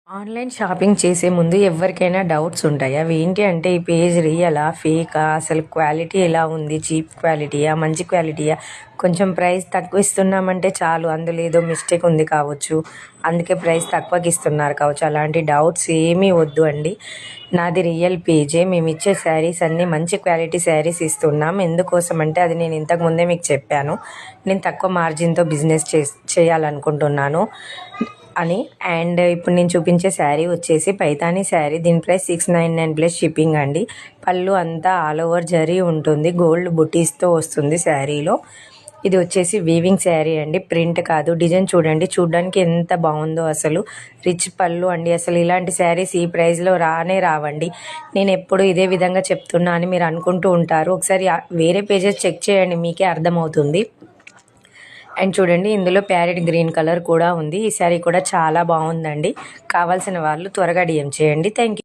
Online shopping చేసే ముందు ఎవరికైనా డౌట్స్ ఉంటాయి. అవి ఏంటి అంటే ఈ పేజ్ రియలా, ఫేకా, అసలు క్వాలిటీ ఎలా ఉంది, చీప్ క్వాలిటీయా, మంచి క్వాలిటీయా, కొంచెం ప్రైస్ తక్కువ ఇస్తున్నామంటే చాలు అందులో ఏదో మిస్టేక్ ఉంది కావచ్చు, అందుకే ప్రైస్ తక్కువకి ఇస్తున్నారు కావచ్చు. అలాంటి డౌట్స్ ఏమీ వద్దు అండి. నాది రియల్ పేజే. మేము ఇచ్చే శారీస్ అన్నీ మంచి క్వాలిటీ శారీస్ ఇస్తున్నాం. ఎందుకోసం అంటే అది నేను ఇంతకుముందే మీకు చెప్పాను. నేను తక్కువ మార్జిన్తో బిజినెస్ చేయాలనుకుంటున్నాను అని. అండ్ ఇప్పుడు నేను చూపించే శారీ వచ్చేసి పైతానీ శారీ. దీని ప్రైస్ 699 ప్లస్ షిప్పింగ్ అండి. పళ్ళు అంతా ఆల్ ఓవర్ జరీ ఉంటుంది, గోల్డ్ బుటీస్తో వస్తుంది శారీలో. ఇది వచ్చేసి వీవింగ్ శారీ అండి, ప్రింట్ కాదు. డిజైన్ చూడండి, చూడడానికి ఎంత బాగుందో. అసలు రిచ్ పళ్ళు అండి. అసలు ఇలాంటి శారీస్ ఈ ప్రైస్లో రావండి. నేను ఎప్పుడు ఇదే విధంగా చెప్తున్నా అని మీరు అనుకుంటూ ఉంటారు. ఒకసారి వేరే పేజెస్ చెక్ చేయండి, మీకే అర్థమవుతుంది. అండ్ చూడండి, ఇందులో ప్యారెట్ గ్రీన్ కలర్ కూడా ఉంది. ఈ శారీ కూడా చాలా బాగుందండి. కావాల్సిన వాళ్ళు త్వరగా డిఎం చేయండి. Thank you.